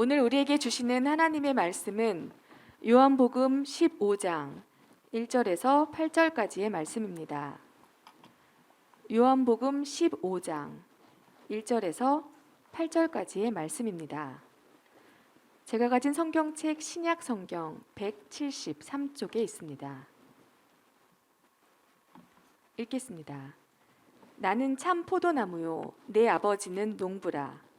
오늘 우리에게 주시는 하나님의 말씀은 요한복음 15장 1절에서 8절까지의 말씀입니다. 요한복음 15장 1절에서 8절까지의 말씀입니다. 제가 가진 성경책 신약 성경 173쪽에 있습니다. 읽겠습니다. 나는 참 포도나무요 내 아버지는 농부라.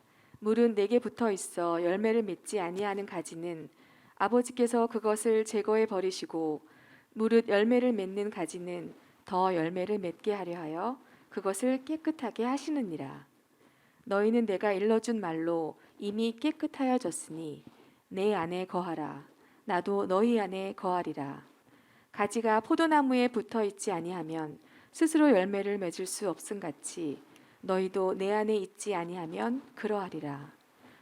물은 내게 붙어 있어 열매를 맺지 아니하는 가지는 아버지께서 그것을 제거해 버리시고 무릇 열매를 맺는 가지는 더 열매를 맺게 하려 하여 그것을 깨끗하게 하시느니라. 너희는 내가 일러준 말로 이미 깨끗하여졌으니 내 안에 거하라. 나도 너희 안에 거하리라. 가지가 포도나무에 붙어 있지 아니하면 스스로 열매를 맺을 수 없음같이 너희도 내 안에 있지 아니하면 그러하리라.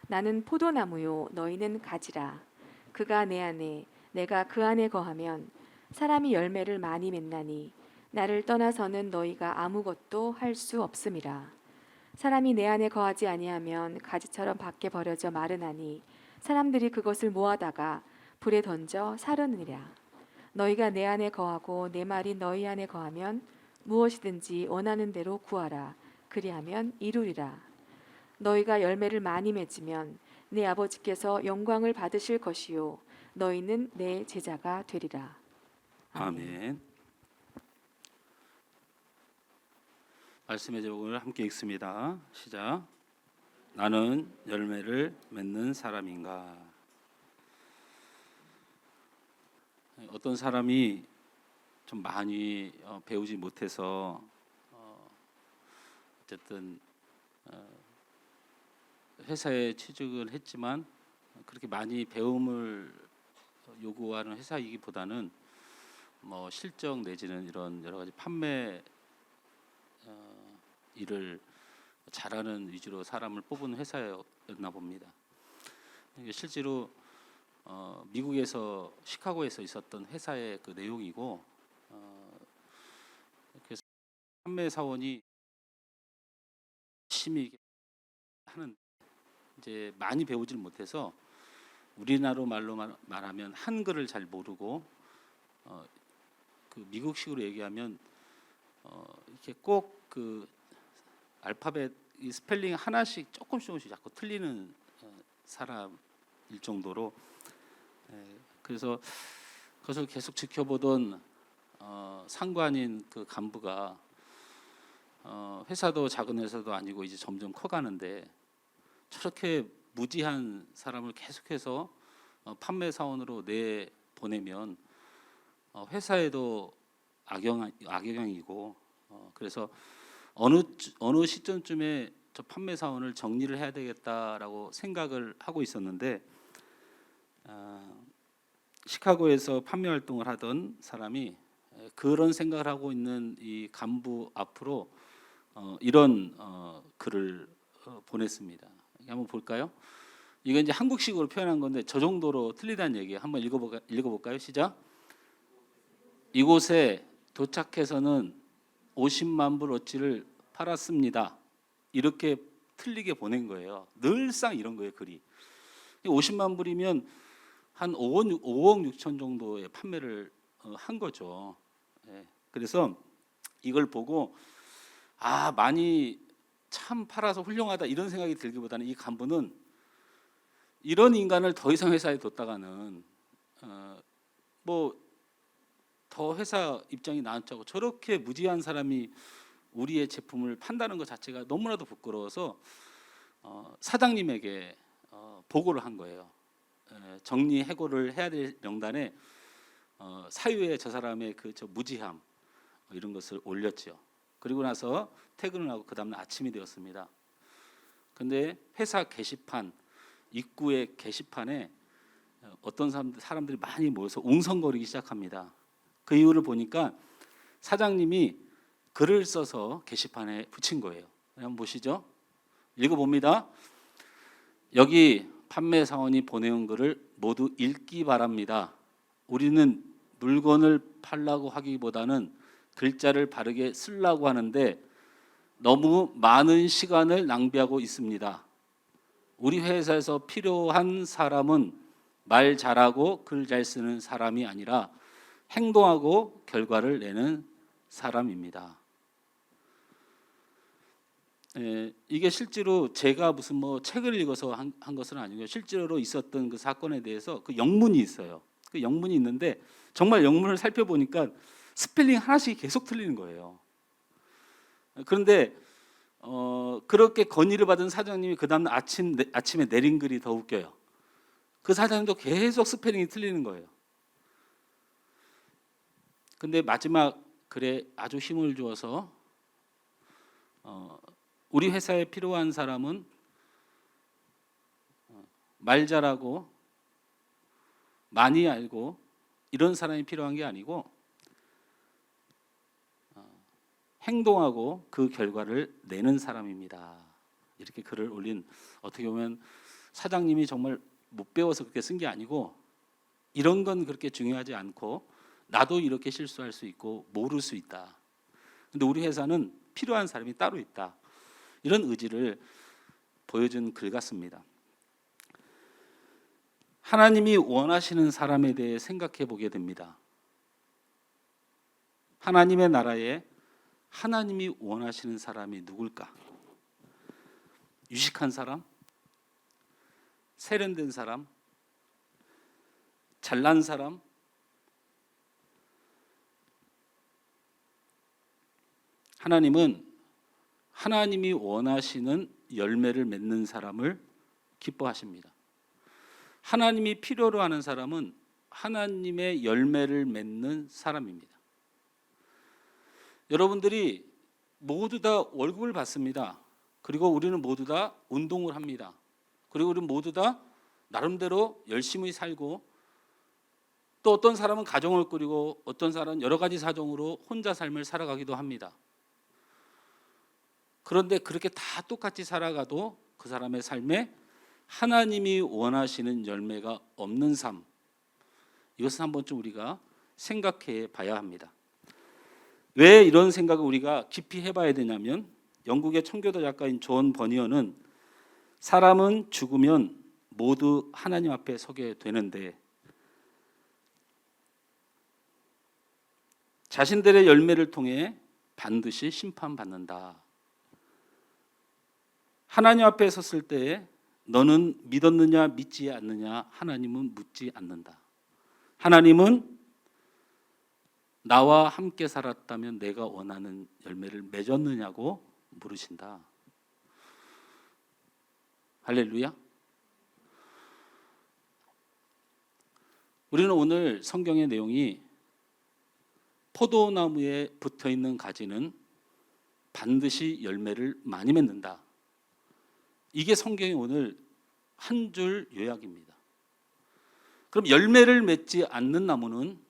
나는 포도나무요 너희는 가지라. 그가 내 안에 내가 그 안에 거하면 사람이 열매를 많이 맺나니 나를 떠나서는 너희가 아무것도 할 수 없음이라. 사람이 내 안에 거하지 아니하면 가지처럼 밖에 버려져 마르나니 사람들이 그것을 모아다가 불에 던져 사르느니라. 너희가 내 안에 거하고 내 말이 너희 안에 거하면 무엇이든지 원하는 대로 구하라. 그리하면 이루리라. 너희가 열매를 많이 맺으면 내 아버지께서 영광을 받으실 것이요 너희는 내 제자가 되리라. 아멘. 말씀의 제목을 함께 읽습니다. 시작. 나는 열매를 맺는 사람인가? 어떤 사람이 좀 많이 배우지 못해서 어쨌든 회사에 취직을 했지만 그렇게 많이 배움을 요구하는 회사이기보다는 뭐 실적 내지는 이런 여러 가지 판매 일을 잘하는 위주로 사람을 뽑은 회사였나 봅니다. 이게 실제로 미국에서 시카고에서 있었던 회사의 그 내용이고, 그래서 판매 사원이 열심히 하는 이제 많이 배우질 못해서 우리나라 말로 말하면 한글을 잘 모르고 그 미국식으로 얘기하면 이렇게 꼭 그 알파벳 이 스펠링 하나씩 조금씩 자꾸 틀리는 사람일 정도로, 그래서 그것을 계속 지켜보던 상관인 그 간부가 회사도 작은 회사도 아니고 이제 점점 커가는데 저렇게 무지한 사람을 계속해서 판매 사원으로 내 보내면 회사에도 악영향이고, 그래서 어느 시점쯤에 저 판매 사원을 정리를 해야 되겠다라고 생각을 하고 있었는데, 시카고에서 판매 활동을 하던 사람이 그런 생각을 하고 있는 이 간부 앞으로 이런 글을 보냈습니다. 한번 볼까요? 이게 이제 한국식으로 표현한 건데 저 정도로 틀리다는 얘기예요. 한번 읽어볼까요? 시작. 이곳에 도착해서는 50만 불 어치를 팔았습니다. 이렇게 틀리게 보낸 거예요. 늘상 이런 거예요, 글이. 50만 불이면 한 5억 6천 정도의 판매를 한 거죠. 그래서 이걸 보고 많이 참 팔아서 훌륭하다 이런 생각이 들기보다는 이 간부는 이런 인간을 더 이상 회사에 뒀다가는 뭐 더 회사 입장이 나은자고 저렇게 무지한 사람이 우리의 제품을 판다는 것 자체가 너무나도 부끄러워서 사장님에게 보고를 한 거예요. 정리해고를 해야 될 명단에 사유에 저 사람의 저 무지함 이런 것을 올렸죠. 그리고 나서 퇴근을 하고 그 다음날 아침이 되었습니다. 근데 회사 게시판 입구의 게시판에 어떤 사람들이 많이 모여서 웅성거리기 시작합니다. 그 이유를 보니까 사장님이 글을 써서 게시판에 붙인 거예요. 한번 보시죠. 읽어봅니다. 여기 판매 사원이 보내온 글을 모두 읽기 바랍니다. 우리는 물건을 팔라고 하기보다는 글자를 바르게 쓰려고 하는데 너무 많은 시간을 낭비하고 있습니다. 우리 회사에서 필요한 사람은 말 잘하고 글 잘 쓰는 사람이 아니라 행동하고 결과를 내는 사람입니다. 이게 실제로 제가 무슨 뭐 책을 읽어서 한 것은 아니고요. 실제로 있었던 그 사건에 대해서 그 영문이 있어요. 그 영문이 있는데 정말 영문을 살펴보니까 스펠링 하나씩 계속 틀리는 거예요. 그런데 그렇게 건의를 받은 사장님이 그 다음 아침에 내린 글이 더 웃겨요. 그 사장님도 계속 스펠링이 틀리는 거예요. 근데 마지막 글에 아주 힘을 주어서 우리 회사에 필요한 사람은 말 잘하고 많이 알고 이런 사람이 필요한 게 아니고 행동하고 그 결과를 내는 사람입니다. 이렇게 글을 올린, 어떻게 보면 사장님이 정말 못 배워서 그렇게 쓴 게 아니고 이런 건 그렇게 중요하지 않고 나도 이렇게 실수할 수 있고 모를 수 있다. 근데 우리 회사는 필요한 사람이 따로 있다. 이런 의지를 보여준 글 같습니다. 하나님이 원하시는 사람에 대해 생각해 보게 됩니다. 하나님의 나라에 하나님이 원하시는 사람이 누굴까? 유식한 사람? 세련된 사람? 잘난 사람? 하나님은 하나님이 원하시는 열매를 맺는 사람을 기뻐하십니다. 하나님이 필요로 하는 사람은 하나님의 열매를 맺는 사람입니다. 여러분들이 모두 다 월급을 받습니다. 그리고 우리는 모두 다 운동을 합니다. 그리고 우리는 모두 다 나름대로 열심히 살고 또 어떤 사람은 가정을 꾸리고 어떤 사람은 여러 가지 사정으로 혼자 삶을 살아가기도 합니다. 그런데 그렇게 다 똑같이 살아가도 그 사람의 삶에 하나님이 원하시는 열매가 없는 삶, 이것은 한번 좀 우리가 생각해 봐야 합니다. 왜 이런 생각을 우리가 깊이 해봐야 되냐면, 영국의 청교도 작가인 존 버니어는 사람은 죽으면 모두 하나님 앞에 서게 되는데 자신들의 열매를 통해 반드시 심판받는다. 하나님 앞에 섰을 때에 너는 믿었느냐 믿지 않느냐 하나님은 묻지 않는다. 하나님은 나와 함께 살았다면 내가 원하는 열매를 맺었느냐고 물으신다. 할렐루야. 우리는 오늘 성경의 내용이 포도나무에 붙어있는 가지는 반드시 열매를 많이 맺는다. 이게 성경의 오늘 한 줄 요약입니다. 그럼 열매를 맺지 않는 나무는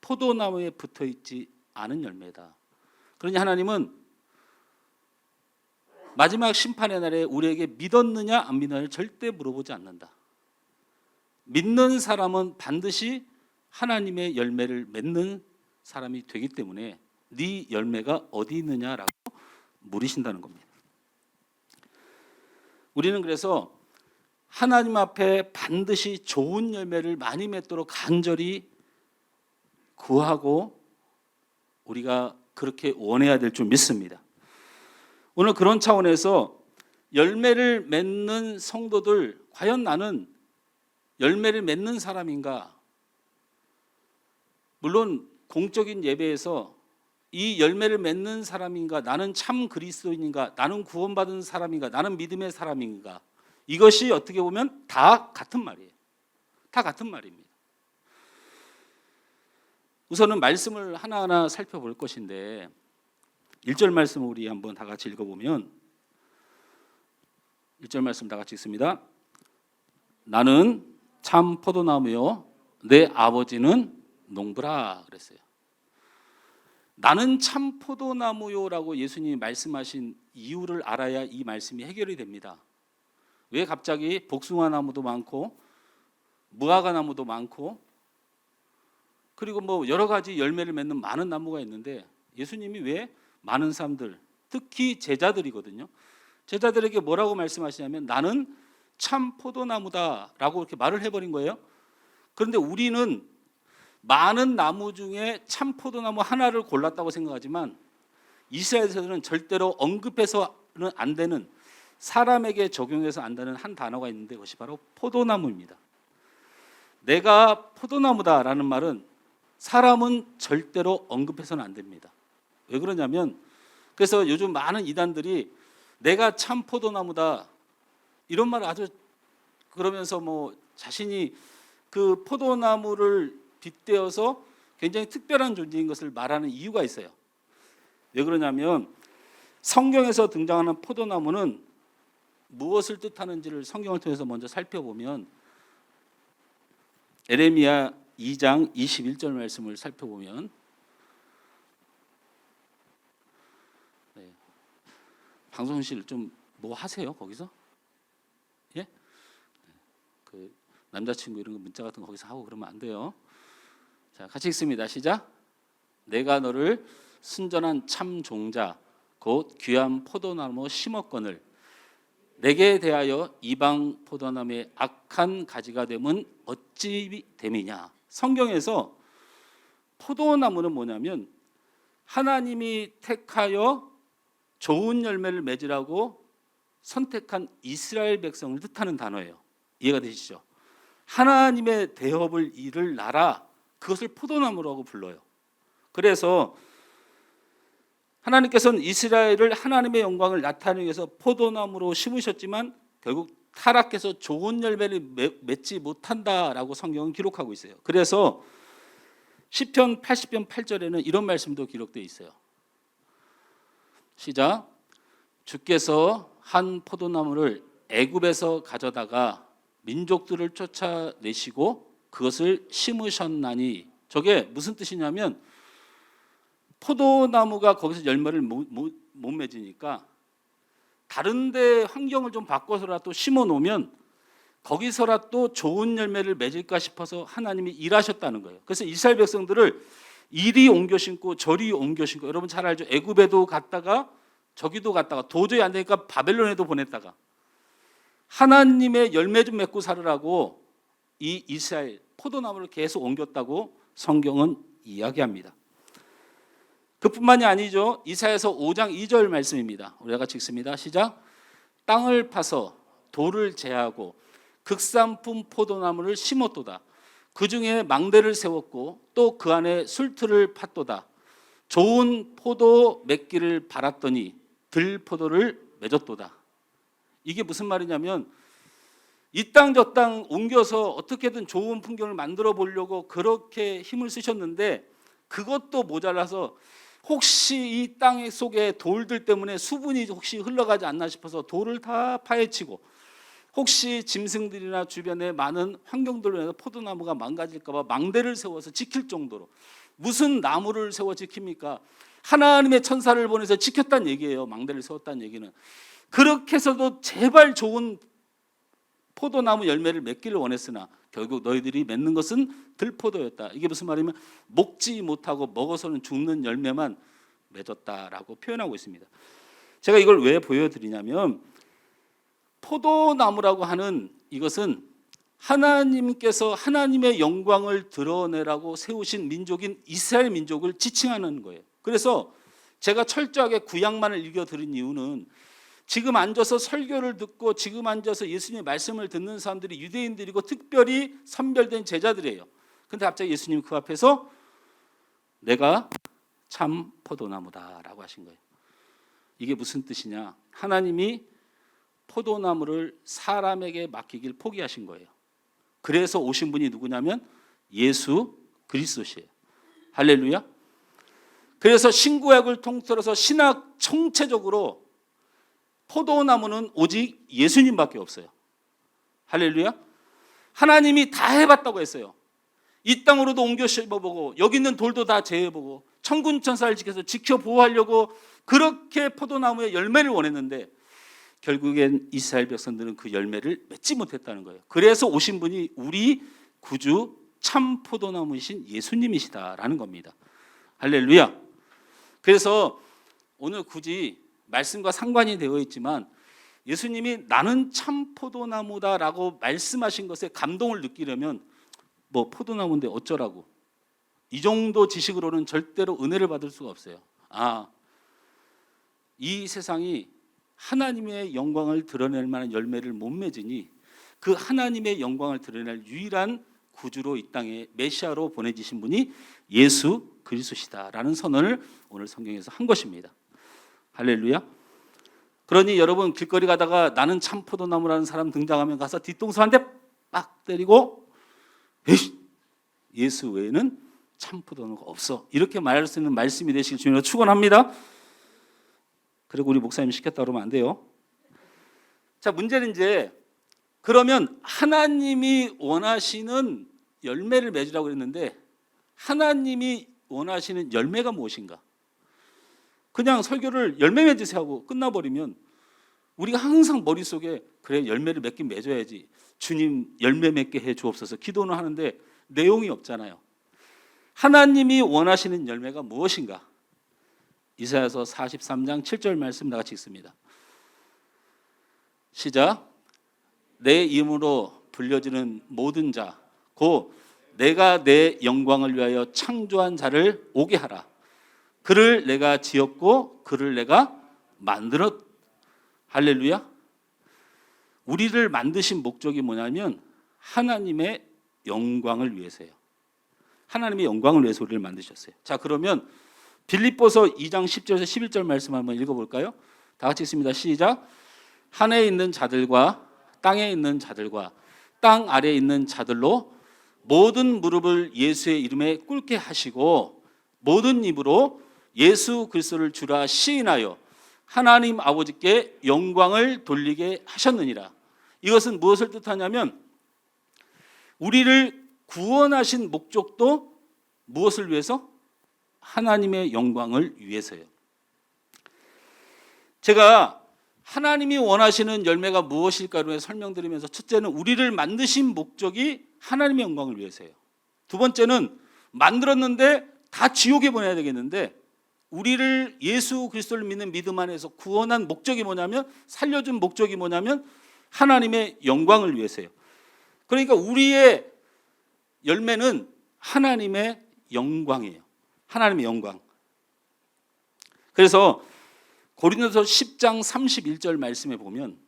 포도나무에 붙어있지 않은 열매다. 그러니 하나님은 마지막 심판의 날에 우리에게 믿었느냐 안 믿느냐를 절대 물어보지 않는다. 믿는 사람은 반드시 하나님의 열매를 맺는 사람이 되기 때문에 네 열매가 어디 있느냐라고 물으신다는 겁니다. 우리는 그래서 하나님 앞에 반드시 좋은 열매를 많이 맺도록 간절히 구하고 우리가 그렇게 원해야 될 줄 믿습니다. 오늘 그런 차원에서 열매를 맺는 성도들, 과연 나는 열매를 맺는 사람인가? 물론 공적인 예배에서 이 열매를 맺는 사람인가, 나는 참 그리스도인인가, 나는 구원받은 사람인가, 나는 믿음의 사람인가, 이것이 어떻게 보면 다 같은 말이에요. 다 같은 말입니다. 우선은 말씀을 하나하나 살펴볼 것인데 1절 말씀을 우리 한번 다 같이 읽어보면 1절 말씀 다 같이 읽습니다. 나는 참 포도나무요 내 아버지는 농부라 그랬어요. 나는 참 포도나무요라고 예수님이 말씀하신 이유를 알아야 이 말씀이 해결이 됩니다. 왜 갑자기 복숭아 나무도 많고 무화과 나무도 많고 그리고 뭐 여러 가지 열매를 맺는 많은 나무가 있는데 예수님이 왜 많은 사람들, 특히 제자들이거든요. 제자들에게 뭐라고 말씀하시냐면 나는 참 포도나무다라고 이렇게 말을 해버린 거예요. 그런데 우리는 많은 나무 중에 참 포도나무 하나를 골랐다고 생각하지만 이스라엘에서는 절대로 언급해서는 안 되는, 사람에게 적용해서 안 되는 한 단어가 있는데 그것이 바로 포도나무입니다. 내가 포도나무다라는 말은 사람은 절대로 언급해서는 안 됩니다. 왜 그러냐면, 그래서 요즘 많은 이단들이 내가 참 포도나무다 이런 말을 아주 그러면서 뭐 자신이 그 포도나무를 빗대어서 굉장히 특별한 존재인 것을 말하는 이유가 있어요. 왜 그러냐면 성경에서 등장하는 포도나무는 무엇을 뜻하는지를 성경을 통해서 먼저 살펴보면, 에레미야 2장 21절 말씀을 살펴보면, 방송실 좀 뭐 하세요 거기서? 예? 그 남자친구 이런 거 문자 같은 거 거기서 하고 그러면 안 돼요. 자, 같이 읽습니다. 시작. 내가 너를 순전한 참 종자 곧 귀한 포도나무 심었거늘 내게 대하여 이방 포도나무의 악한 가지가 되면 어찌 됨이냐. 성경에서 포도나무는 뭐냐면 하나님이 택하여 좋은 열매를 맺으라고 선택한 이스라엘 백성을 뜻하는 단어예요. 이해가 되시죠? 하나님의 대업을 이룰 나라, 그것을 포도나무라고 불러요. 그래서 하나님께서는 이스라엘을 하나님의 영광을 나타내기 위해서 포도나무로 심으셨지만 결국 타락해서 좋은 열매를 맺지 못한다라고 성경은 기록하고 있어요. 그래서 시편 80편 8절에는 이런 말씀도 기록되어 있어요. 시작. 주께서 한 포도나무를 애굽에서 가져다가 민족들을 쫓아내시고 그것을 심으셨나니, 저게 무슨 뜻이냐면 포도나무가 거기서 열매를 못 맺으니까 다른 데 환경을 좀 바꿔서라도 심어 놓으면 거기서라도 좋은 열매를 맺을까 싶어서 하나님이 일하셨다는 거예요. 그래서 이스라엘 백성들을 이리 옮겨 심고 저리 옮겨 심고, 여러분 잘 알죠? 애굽에도 갔다가 저기도 갔다가 도저히 안 되니까 바벨론에도 보냈다가 하나님의 열매 좀 맺고 살으라고 이 이스라엘 포도나무를 계속 옮겼다고 성경은 이야기합니다. 그뿐만이 아니죠. 이사야서 5장 2절 말씀입니다. 우리가 같이 읽습니다. 시작. 땅을 파서 돌을 제하고 극산품 포도나무를 심었도다. 그 중에 망대를 세웠고 또 그 안에 술틀을 팠도다. 좋은 포도 맺기를 바랐더니 들포도를 맺었도다. 이게 무슨 말이냐면 이 땅 저 땅 옮겨서 어떻게든 좋은 풍경을 만들어 보려고 그렇게 힘을 쓰셨는데 그것도 모자라서 혹시 이 땅 속에 돌들 때문에 수분이 혹시 흘러가지 않나 싶어서 돌을 다 파헤치고, 혹시 짐승들이나 주변에 많은 환경들로 인해서 포도나무가 망가질까 봐 망대를 세워서 지킬 정도로, 무슨 나무를 세워 지킵니까? 하나님의 천사를 보내서 지켰다는 얘기예요. 망대를 세웠다는 얘기는. 그렇게 해서도 제발 좋은 포도나무 열매를 맺기를 원했으나 결국 너희들이 맺는 것은 들포도였다. 이게 무슨 말이냐면 먹지 못하고 먹어서는 죽는 열매만 맺었다라고 표현하고 있습니다. 제가 이걸 왜 보여드리냐면 포도나무라고 하는 이것은 하나님께서 하나님의 영광을 드러내라고 세우신 민족인 이스라엘 민족을 지칭하는 거예요. 그래서 제가 철저하게 구약만을 읽어드린 이유는 지금 앉아서 설교를 듣고 지금 앉아서 예수님의 말씀을 듣는 사람들이 유대인들이고 특별히 선별된 제자들이에요. 근데 갑자기 예수님 그 앞에서 내가 참 포도나무다라고 하신 거예요. 이게 무슨 뜻이냐? 하나님이 포도나무를 사람에게 맡기길 포기하신 거예요. 그래서 오신 분이 누구냐면 예수 그리스도시에요. 할렐루야. 그래서 신구약을 통틀어서 신학 총체적으로 포도나무는 오직 예수님밖에 없어요. 할렐루야. 하나님이 다 해봤다고 했어요. 이 땅으로도 옮겨 심어보고 여기 있는 돌도 다 제해보고 천군 천사를 지켜서 지켜보호하려고 그렇게 포도나무의 열매를 원했는데 결국엔 이스라엘 백성들은 그 열매를 맺지 못했다는 거예요. 그래서 오신 분이 우리 구주 참 포도나무이신 예수님이시다라는 겁니다. 할렐루야. 그래서 오늘 굳이 말씀과 상관이 되어 있지만 예수님이 나는 참 포도나무다라고 말씀하신 것에 감동을 느끼려면 뭐 포도나무인데 어쩌라고, 이 정도 지식으로는 절대로 은혜를 받을 수가 없어요. 이 세상이 하나님의 영광을 드러낼 만한 열매를 못 맺으니 그 하나님의 영광을 드러낼 유일한 구주로 이 땅에 메시아로 보내지신 분이 예수 그리스도시다라는 선언을 오늘 성경에서 한 것입니다. 할렐루야. 그러니 여러분, 길거리 가다가 나는 참 포도나무라는 사람 등장하면 가서 뒤통수 한 대 빡 때리고 예수 외에는 참 포도나무가 없어, 이렇게 말할 수 있는 말씀이 되시길 주님으로 축원합니다. 그리고 우리 목사님 시켰다 그러면 안 돼요. 자, 문제는 이제 그러면 하나님이 원하시는 열매를 맺으라고 그랬는데 하나님이 원하시는 열매가 무엇인가? 그냥 설교를 열매 맺으세요 하고 끝나버리면 우리가 항상 머릿속에 그래 열매를 맺긴 맺어야지, 주님 열매 맺게 해 주옵소서 기도는 하는데 내용이 없잖아요. 하나님이 원하시는 열매가 무엇인가? 이사야서 43장 7절 말씀 다 같이 읽습니다. 시작. 내 이름으로 불려지는 모든 자 곧 내가 내 영광을 위하여 창조한 자를 오게 하라. 그를 내가 지었고 그를 내가 만들었. 할렐루야. 우리를 만드신 목적이 뭐냐면 하나님의 영광을 위해서예요. 하나님의 영광을 위해서 우리를 만드셨어요. 자, 그러면 빌립보서 2장 10절에서 11절 말씀 한번 읽어볼까요? 다 같이 읽습니다. 시작. 하늘에 있는 자들과 땅에 있는 자들과 땅 아래에 있는 자들로 모든 무릎을 예수의 이름에 꿇게 하시고 모든 입으로 예수 그리스도를 주라 시인하여 하나님 아버지께 영광을 돌리게 하셨느니라. 이것은 무엇을 뜻하냐면 우리를 구원하신 목적도 무엇을 위해서? 하나님의 영광을 위해서요. 제가 하나님이 원하시는 열매가 무엇일까를 설명드리면서 첫째는 우리를 만드신 목적이 하나님의 영광을 위해서예요. 두 번째는 만들었는데 다 지옥에 보내야 되겠는데 우리를 예수 그리스도를 믿는 믿음 안에서 구원한 목적이 뭐냐면, 살려준 목적이 뭐냐면 하나님의 영광을 위해서예요. 그러니까 우리의 열매는 하나님의 영광이에요. 하나님의 영광. 그래서 고린도서 10장 31절 말씀에 보면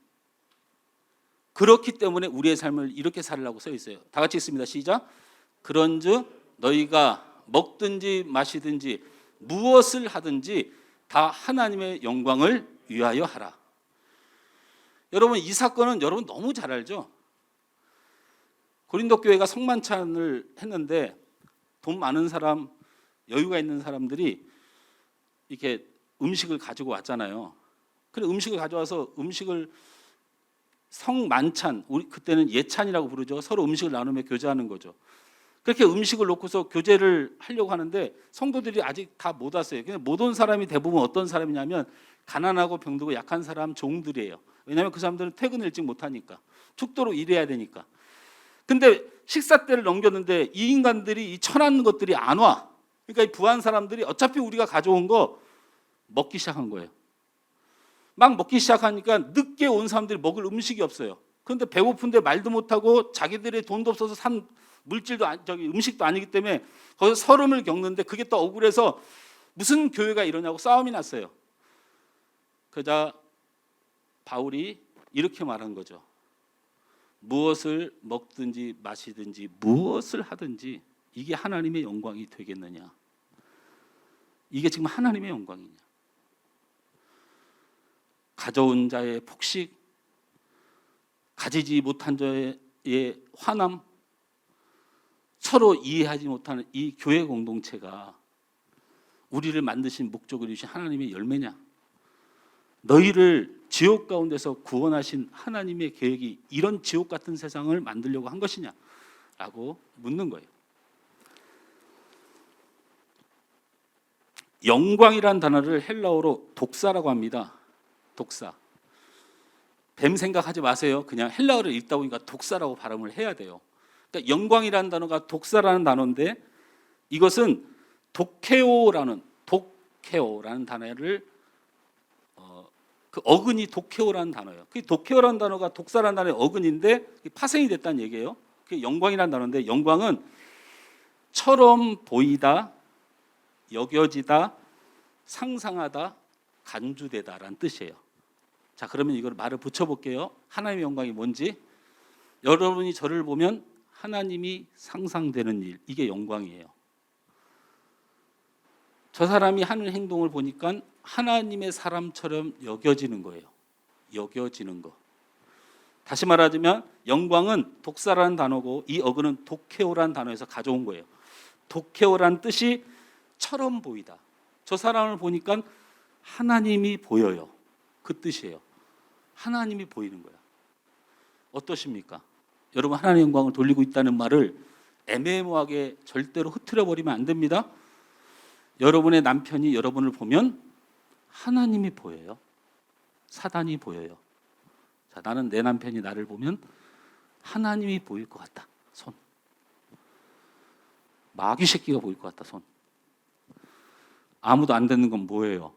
그렇기 때문에 우리의 삶을 이렇게 살라고 써 있어요. 다 같이 읽습니다. 시작. 그런즉 너희가 먹든지 마시든지 무엇을 하든지 다 하나님의 영광을 위하여 하라. 여러분, 이 사건은 여러분 너무 잘 알죠? 고린도 교회가 성만찬을 했는데 돈 많은 사람, 여유가 있는 사람들이 이렇게 음식을 가지고 왔잖아요. 그래 음식을 가져와서 음식을 성만찬, 우리 그때는 예찬이라고 부르죠. 서로 음식을 나누며 교제하는 거죠. 그렇게 음식을 놓고서 교제를 하려고 하는데 성도들이 아직 다 못 왔어요. 그냥 못 온 사람이 대부분 어떤 사람이냐면 가난하고 병들고 약한 사람, 종들이에요. 왜냐하면 그 사람들은 퇴근을 일찍 못 하니까, 축도로 일해야 되니까. 근데 식사 때를 넘겼는데 이 인간들이 이 천한 것들이 안 와. 그러니까 이 부한 사람들이 어차피 우리가 가져온 거 먹기 시작한 거예요. 막 먹기 시작하니까 늦게 온 사람들이 먹을 음식이 없어요. 그런데 배고픈데 말도 못하고 자기들의 돈도 없어서 산 물질도 음식도 아니기 때문에 거기서 서름을 겪는데 그게 또 억울해서 무슨 교회가 이러냐고 싸움이 났어요. 그러자 바울이 이렇게 말한 거죠. 무엇을 먹든지 마시든지 무엇을 하든지 이게 하나님의 영광이 되겠느냐? 이게 지금 하나님의 영광이냐? 가져온 자의 폭식, 가지지 못한 자의 화남, 서로 이해하지 못하는 이 교회 공동체가 우리를 만드신 목적을 이루신 하나님의 열매냐? 너희를 지옥 가운데서 구원하신 하나님의 계획이 이런 지옥 같은 세상을 만들려고 한 것이냐? 라고 묻는 거예요. 영광이란 단어를 헬라어로 독사라고 합니다. 독사. 뱀 생각하지 마세요. 그냥 헬라어를 읽다 보니까 독사라고 발음을 해야 돼요. 그러니까 영광이라는 단어가 독사라는 단어인데 이것은 독케오라는 단어를 그 어근이 도케오라는 단어예요. 그 도케오라는 단어가 독사라는 단어의 어근인데 파생이 됐다는 얘기예요. 그게 영광이라는 단어인데 영광은 처럼 보이다, 여겨지다, 상상하다, 간주되다라는 뜻이에요. 자, 그러면 이걸 말을 붙여볼게요. 하나님의 영광이 뭔지. 여러분이 저를 보면 하나님이 상상되는 일, 이게 영광이에요. 저 사람이 하는 행동을 보니까 하나님의 사람처럼 여겨지는 거예요. 여겨지는 거. 다시 말하자면 영광은 독사라는 단어고 이 어근은 도케오라는 단어에서 가져온 거예요. 도케오라는 뜻이 처럼 보이다. 저 사람을 보니까 하나님이 보여요. 그 뜻이에요. 하나님이 보이는 거야. 어떠십니까? 여러분 하나님의 영광을 돌리고 있다는 말을 애매모호하게 절대로 흐트려 버리면 안 됩니다. 여러분의 남편이 여러분을 보면 하나님이 보여요. 사단이 보여요. 자, 나는 내 남편이 나를 보면 하나님이 보일 것 같다. 손. 마귀 새끼가 보일 것 같다. 손. 아무도 안 되는 건 뭐예요?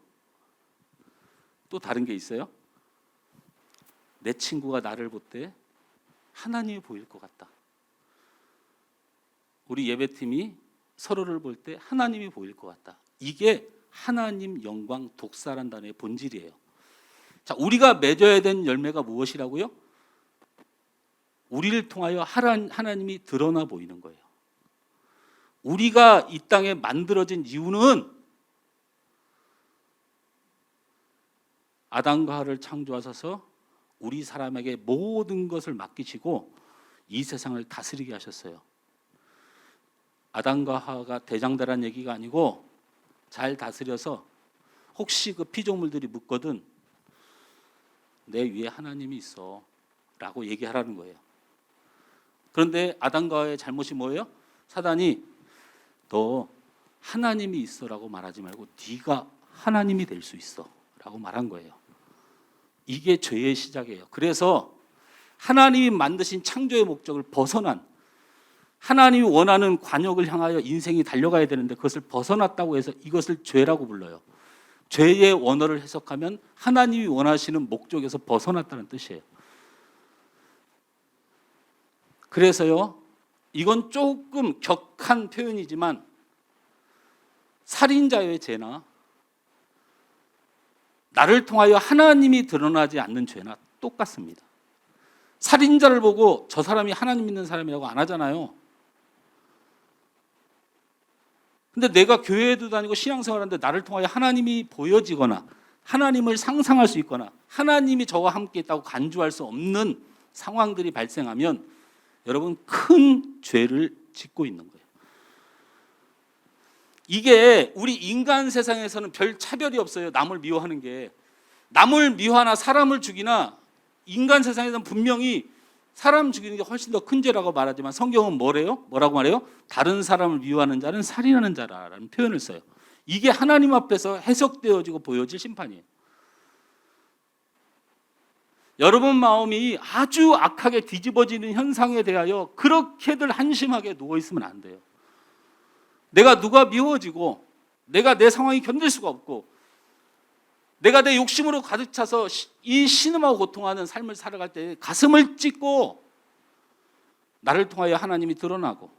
또 다른 게 있어요? 내 친구가 나를 볼 때 하나님이 보일 것 같다. 우리 예배팀이 서로를 볼 때 하나님이 보일 것 같다. 이게 하나님 영광 독사란 단어의 본질이에요. 자, 우리가 맺어야 되는 열매가 무엇이라고요? 우리를 통하여 하나님이 드러나 보이는 거예요. 우리가 이 땅에 만들어진 이유는 아담과 하와를 창조하셔서 우리 사람에게 모든 것을 맡기시고 이 세상을 다스리게 하셨어요. 아담과 하와가 대장대란 얘기가 아니고 잘 다스려서 혹시 그 피조물들이 묻거든 내 위에 하나님이 있어 라고 얘기하라는 거예요. 그런데 아담과 하와의 잘못이 뭐예요? 사단이 너 하나님이 있어라고 말하지 말고 네가 하나님이 될 수 있어 라고 말한 거예요. 이게 죄의 시작이에요. 그래서 하나님이 만드신 창조의 목적을 벗어난 하나님이 원하는 관역을 향하여 인생이 달려가야 되는데 그것을 벗어났다고 해서 이것을 죄라고 불러요. 죄의 원어를 해석하면 하나님이 원하시는 목적에서 벗어났다는 뜻이에요. 그래서요, 이건 조금 격한 표현이지만 살인자의 죄나 나를 통하여 하나님이 드러나지 않는 죄나 똑같습니다. 살인자를 보고 저 사람이 하나님 믿는 사람이라고 안 하잖아요. 근데 내가 교회에도 다니고 신앙생활하는데 나를 통하여 하나님이 보여지거나 하나님을 상상할 수 있거나 하나님이 저와 함께 있다고 간주할 수 없는 상황들이 발생하면 여러분 큰 죄를 짓고 있는 거예요. 이게 우리 인간 세상에서는 별 차별이 없어요. 남을 미워하는 게. 남을 미워하나 사람을 죽이나 인간 세상에서는 분명히 사람 죽이는 게 훨씬 더 큰 죄라고 말하지만 성경은 뭐래요? 뭐라고 말해요? 다른 사람을 미워하는 자는 살인하는 자라는 표현을 써요. 이게 하나님 앞에서 해석되어지고 보여질 심판이에요. 여러분 마음이 아주 악하게 뒤집어지는 현상에 대하여 그렇게들 한심하게 누워있으면 안 돼요. 내가 누가 미워지고 내가 내 상황이 견딜 수가 없고 내가 내 욕심으로 가득 차서 이 신음하고 고통하는 삶을 살아갈 때 가슴을 찢고 나를 통하여 하나님이 드러나고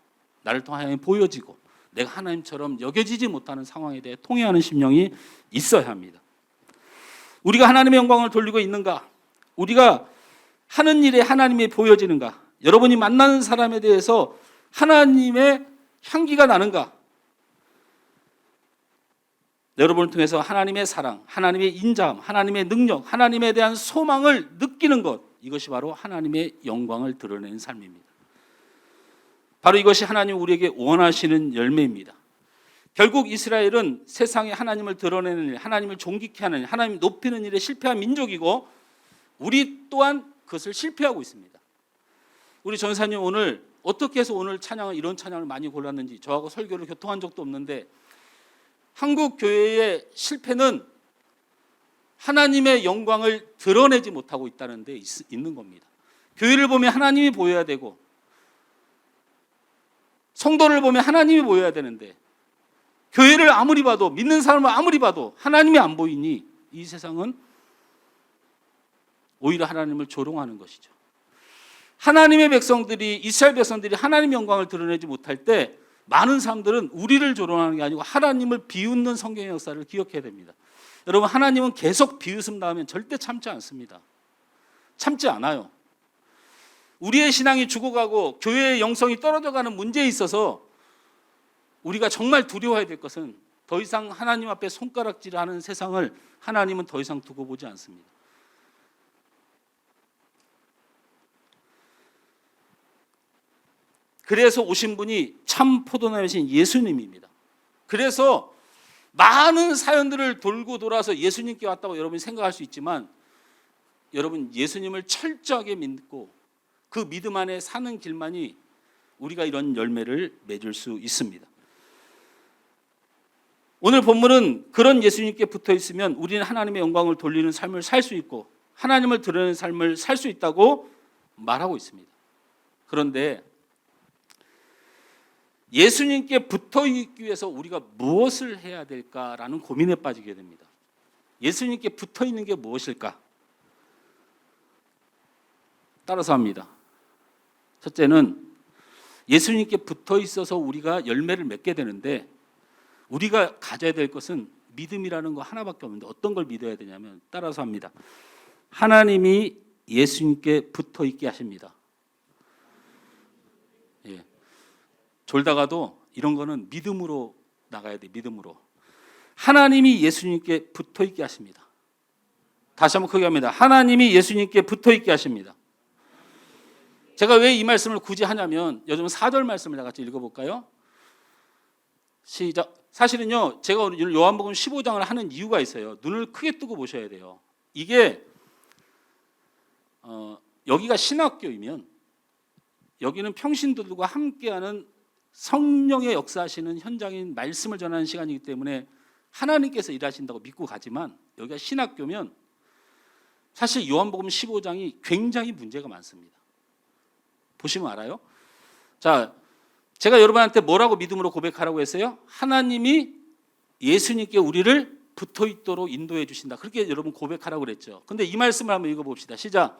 나를 통하여 보여지고 내가 하나님처럼 여겨지지 못하는 상황에 대해 통회하는 심령이 있어야 합니다. 우리가 하나님의 영광을 돌리고 있는가? 우리가 하는 일에 하나님이 보여지는가? 여러분이 만나는 사람에 대해서 하나님의 향기가 나는가? 여러분을 통해서 하나님의 사랑, 하나님의 인자함, 하나님의 능력, 하나님에 대한 소망을 느끼는 것, 이것이 바로 하나님의 영광을 드러내는 삶입니다. 바로 이것이 하나님 우리에게 원하시는 열매입니다. 결국 이스라엘은 세상에 하나님을 드러내는 일, 하나님을 존귀케 하는 일, 하나님 높이는 일에 실패한 민족이고 우리 또한 그것을 실패하고 있습니다. 우리 전사님 오늘 어떻게 해서 오늘 찬양을 이런 찬양을 많이 골랐는지 저하고 설교를 교통한 적도 없는데 한국 교회의 실패는 하나님의 영광을 드러내지 못하고 있다는 데 있는 겁니다. 교회를 보면 하나님이 보여야 되고 성도를 보면 하나님이 보여야 되는데 교회를 아무리 봐도 믿는 사람을 아무리 봐도 하나님이 안 보이니 이 세상은 오히려 하나님을 조롱하는 것이죠. 하나님의 백성들이, 이스라엘 백성들이 하나님의 영광을 드러내지 못할 때 많은 사람들은 우리를 조롱하는 게 아니고 하나님을 비웃는 성경의 역사를 기억해야 됩니다. 여러분, 하나님은 계속 비웃음 당하면 절대 참지 않습니다. 참지 않아요. 우리의 신앙이 죽어가고 교회의 영성이 떨어져가는 문제에 있어서 우리가 정말 두려워해야 될 것은 더 이상 하나님 앞에 손가락질하는 세상을 하나님은 더 이상 두고 보지 않습니다. 그래서 오신 분이 참 포도나무이신 예수님입니다. 그래서 많은 사연들을 돌고 돌아서 예수님께 왔다고 여러분이 생각할 수 있지만, 여러분, 예수님을 철저하게 믿고 그 믿음 안에 사는 길만이 우리가 이런 열매를 맺을 수 있습니다. 오늘 본문은 그런 예수님께 붙어 있으면 우리는 하나님의 영광을 돌리는 삶을 살 수 있고 하나님을 드러내는 삶을 살 수 있다고 말하고 있습니다. 그런데 예수님께 붙어 있기 위해서 우리가 무엇을 해야 될까라는 고민에 빠지게 됩니다. 예수님께 붙어 있는 게 무엇일까? 따라서 합니다. 첫째는 예수님께 붙어 있어서 우리가 열매를 맺게 되는데, 우리가 가져야 될 것은 믿음이라는 거 하나밖에 없는데 어떤 걸 믿어야 되냐면, 따라서 합니다. 하나님이 예수님께 붙어 있게 하십니다. 예. 졸다가도 이런 거는 믿음으로 나가야 돼. 믿음으로. 하나님이 예수님께 붙어 있게 하십니다. 다시 한번 크게 합니다. 하나님이 예수님께 붙어 있게 하십니다. 제가 왜 이 말씀을 굳이 하냐면, 요즘 4절 말씀을 다 같이 읽어볼까요? 시작. 사실은요, 제가 오늘 요한복음 15장을 하는 이유가 있어요. 눈을 크게 뜨고 보셔야 돼요. 이게 여기가 신학교이면 여기는 평신도들과 함께하는 성령의 역사하시는 현장인 말씀을 전하는 시간이기 때문에 하나님께서 일하신다고 믿고 가지만, 여기가 신학교면 사실 요한복음 15장이 굉장히 문제가 많습니다. 보시면 알아요. 자, 제가 여러분한테 뭐라고 믿음으로 고백하라고 했어요? 하나님이 예수님께 우리를 붙어 있도록 인도해 주신다. 그렇게 여러분 고백하라고 그랬죠. 근데 이 말씀을 한번 읽어봅시다. 시작.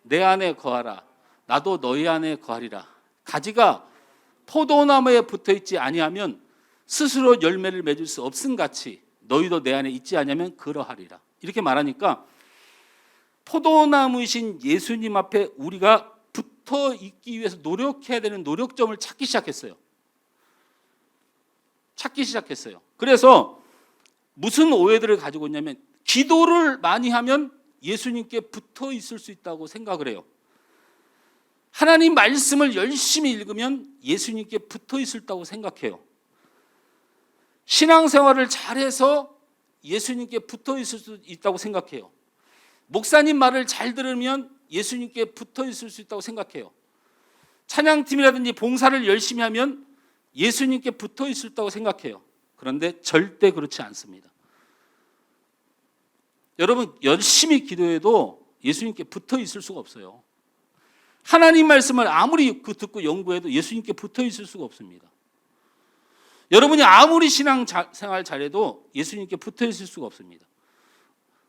내 안에 거하라. 나도 너희 안에 거하리라. 가지가 포도나무에 붙어 있지 아니하면 스스로 열매를 맺을 수 없음같이 너희도 내 안에 있지 아니하면 그러하리라. 이렇게 말하니까 포도나무이신 예수님 앞에 우리가 붙어 있기 위해서 노력해야 되는 노력점을 찾기 시작했어요. 그래서 무슨 오해들을 가지고 있냐면, 기도를 많이 하면 예수님께 붙어 있을 수 있다고 생각을 해요. 하나님 말씀을 열심히 읽으면 예수님께 붙어 있을 수 있다고 생각해요. 신앙생활을 잘해서 예수님께 붙어 있을 수 있다고 생각해요. 목사님 말을 잘 들으면 예수님께 붙어 있을 수 있다고 생각해요. 찬양팀이라든지 봉사를 열심히 하면 예수님께 붙어 있을 수 있다고 생각해요. 그런데 절대 그렇지 않습니다. 여러분, 열심히 기도해도 예수님께 붙어 있을 수가 없어요. 하나님 말씀을 아무리 듣고 연구해도 예수님께 붙어 있을 수가 없습니다. 여러분이 아무리 신앙생활 잘해도 예수님께 붙어 있을 수가 없습니다.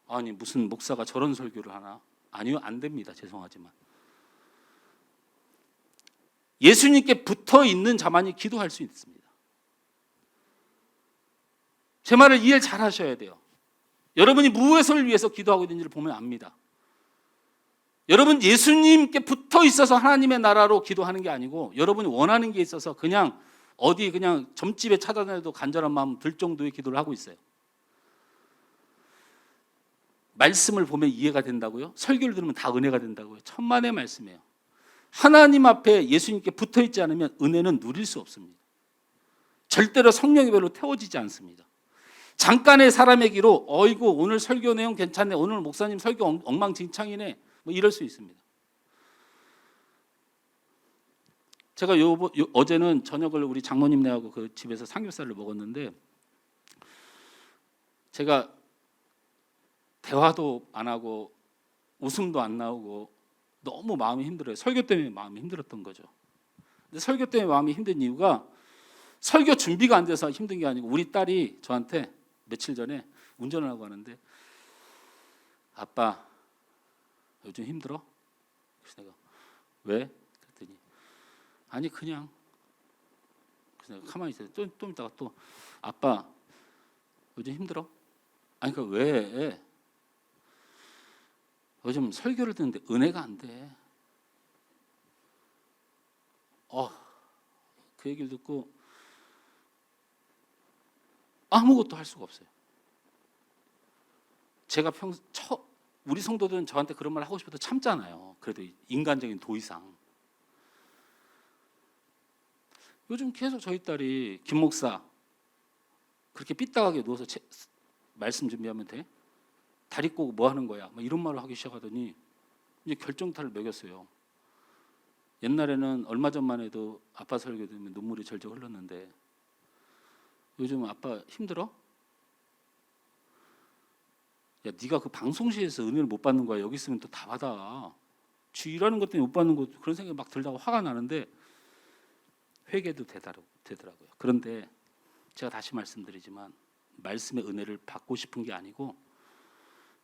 아니, 무슨 목사가 저런 설교를 하나? 아니요, 안 됩니다. 죄송하지만. 예수님께 붙어 있는 자만이 기도할 수 있습니다. 제 말을 이해 잘 하셔야 돼요. 여러분이 무엇을 위해서 기도하고 있는지를 보면 압니다. 여러분, 예수님께 붙어 있어서 하나님의 나라로 기도하는 게 아니고, 여러분이 원하는 게 있어서 그냥 어디 그냥 점집에 찾아다녀도 간절한 마음 들 정도의 기도를 하고 있어요. 말씀을 보면 이해가 된다고요? 설교를 들으면 다 은혜가 된다고요? 천만의 말씀이에요. 하나님 앞에 예수님께 붙어 있지 않으면 은혜는 누릴 수 없습니다. 절대로 성령이 별로 태워지지 않습니다. 잠깐의 사람의 기로 어이구 오늘 설교 내용 괜찮네, 오늘 목사님 설교 엉망진창이네, 뭐 이럴 수 있습니다. 제가 어제는 저녁을 우리 장모님네하고 그 집에서 삼겹살을 먹었는데, 제가 대화도 안 하고 웃음도 안 나오고 너무 마음이 힘들어요. 설교 때문에 마음이 힘들었던 거죠. 근데 설교 때문에 마음이 힘든 이유가 설교 준비가 안 돼서 힘든 게 아니고, 우리 딸이 저한테 며칠 전에 운전을 하고 가는데, 아빠, 요즘 힘들어? 그래서 내가 왜? 그랬더니 아니 그냥. 그래서 내가 가만히 있어요. 좀 있다가 또 아빠 요즘 힘들어? 아니 그러니까 왜? 요즘 설교를 듣는데 은혜가 안 돼. 그 얘기를 듣고 아무것도 할 수가 없어요. 제가 우리 성도들은 저한테 그런 말 하고 싶어도 참잖아요. 그래도 인간적인 도의상. 요즘 계속 저희 딸이 김 목사 그렇게 삐딱하게 누워서 말씀 준비하면 돼? 다리 꼬고 뭐 하는 거야? 막 이런 말을 하기 시작하더니 이제 결정타를 매겼어요. 옛날에는 얼마 전만 해도 아빠 설교 들으면 눈물이 절절 흘렀는데 요즘 아빠 힘들어? 야, 네가 그 방송실에서 은혜를 못 받는 거야. 여기 있으면 또 다 받아. 주 일하는 것 때문에 못 받는 거 그런 생각이 막 들다가 화가 나는데 회개도 되더라고요. 그런데 제가 다시 말씀드리지만 말씀의 은혜를 받고 싶은 게 아니고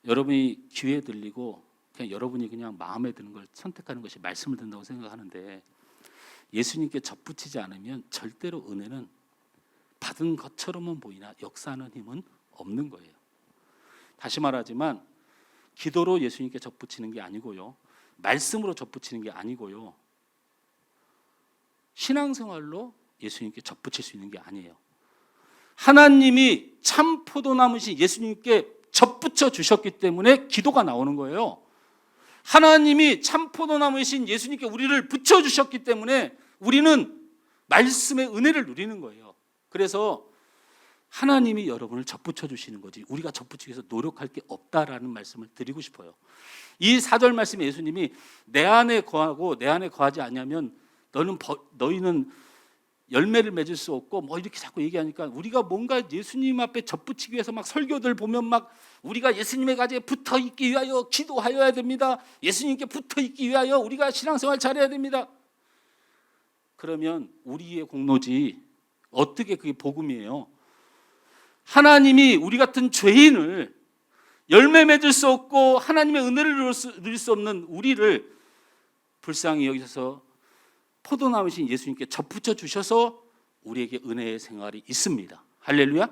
여러분이 귀에 들리고 그냥 여러분이 그냥 마음에 드는 걸 선택하는 것이 말씀을 듣는다고 생각하는데 예수님께 접붙이지 않으면 절대로 은혜는 받은 것처럼은 보이나 역사하는 힘은 없는 거예요. 다시 말하지만 기도로 예수님께 접붙이는 게 아니고요. 말씀으로 접붙이는 게 아니고요. 신앙생활로 예수님께 접붙일 수 있는 게 아니에요. 하나님이 참 포도나무신 예수님께 접붙여 주셨기 때문에 기도가 나오는 거예요. 하나님이 참 포도나무이신 예수님께 우리를 붙여 주셨기 때문에 우리는 말씀의 은혜를 누리는 거예요. 그래서 하나님이 여러분을 접붙여 주시는 거지 우리가 접붙이기 위해서 노력할 게 없다라는 말씀을 드리고 싶어요. 이 4절 말씀에 예수님이 내 안에 거하고 내 안에 거하지 않냐면 너희는 열매를 맺을 수 없고 뭐 이렇게 자꾸 얘기하니까 우리가 뭔가 예수님 앞에 접붙이기 위해서 막 설교들 보면 막 우리가 예수님의 가지에 붙어 있기 위하여 기도하여야 됩니다. 예수님께 붙어 있기 위하여 우리가 신앙생활 잘해야 됩니다. 그러면 우리의 공로지 어떻게 그게 복음이에요? 하나님이 우리 같은 죄인을 열매 맺을 수 없고 하나님의 은혜를 누릴 수 없는 우리를 불쌍히 여기셔서 포도나무신 예수님께 접붙여 주셔서 우리에게 은혜의 생활이 있습니다. 할렐루야.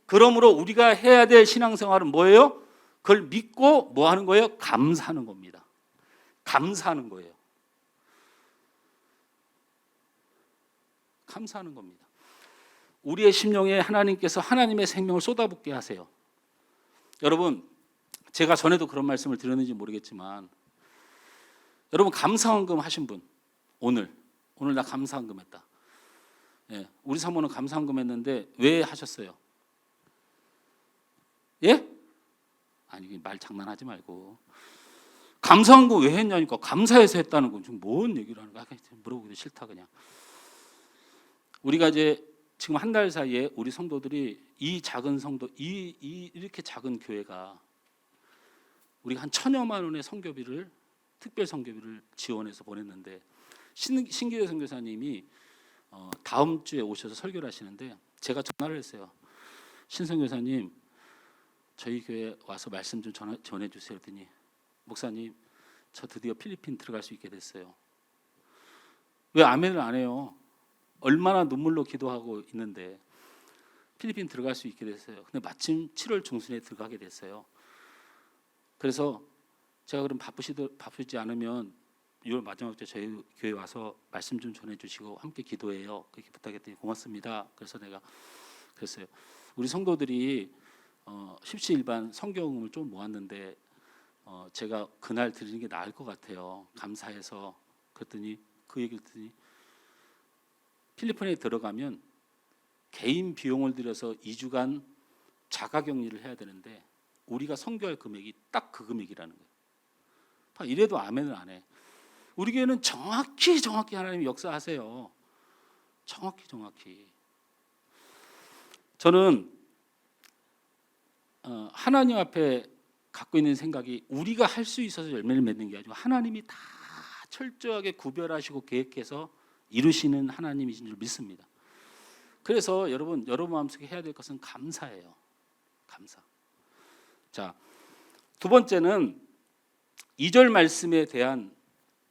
그러므로 우리가 해야 될 신앙생활은 뭐예요? 그걸 믿고 뭐 하는 거예요? 감사하는 겁니다. 감사하는 거예요. 감사하는 겁니다. 우리의 심령에 하나님께서 하나님의 생명을 쏟아붓게 하세요. 여러분, 제가 전에도 그런 말씀을 드렸는지 모르겠지만 여러분 감사헌금 하신 분 오늘 나 감사헌금 했다. 예, 우리 사모는 감사헌금 했는데 왜 하셨어요? 예? 아니 말 장난하지 말고 감사헌금 왜 했냐니까 감사해서 했다는 건 지금 뭔 얘기를 하는 거야? 물어보기도 싫다 그냥. 우리가 이제 지금 한 달 사이에 우리 성도들이 이 작은 성도 이렇게 작은 교회가 우리가 한 1,000여만 원의 선교비를 특별 선교비를 지원해서 보냈는데 신기대 선교사님이 다음 주에 오셔서 설교를 하시는데 제가 전화를 했어요. 신 선교사님 저희 교회 와서 말씀 좀 전해 주세요. 그랬더니 목사님 저 드디어 필리핀 들어갈 수 있게 됐어요. 왜 아멘을 안 해요? 얼마나 눈물로 기도하고 있는데 필리핀 들어갈 수 있게 됐어요. 근데 마침 7월 중순에 들어가게 됐어요. 그래서 제가 그럼 바쁘지 않으면 6월 마지막 주 저희 교회 와서 말씀 좀 전해주시고 함께 기도해요. 그렇게 부탁했더니 고맙습니다. 그래서 내가 그랬어요. 우리 성도들이 십시일반 성경을 좀 모았는데 제가 그날 드리는 게 나을 것 같아요. 감사해서. 그랬더니 그 얘기를 듣더니 필리핀에 들어가면 개인 비용을 들여서 2주간 자가격리를 해야 되는데 우리가 선교할 금액이 딱 그 금액이라는 거예요. 이래도 아멘을 안 해. 우리 교회는 정확히 하나님이 역사하세요. 정확히. 저는 하나님 앞에 갖고 있는 생각이 우리가 할 수 있어서 열매를 맺는 게 아니고 하나님이 다 철저하게 구별하시고 계획해서 이루시는 하나님이신 줄 믿습니다. 그래서 여러분 마음속에 해야 될 것은 감사예요. 감사. 자, 두 번째는 2절 말씀에 대한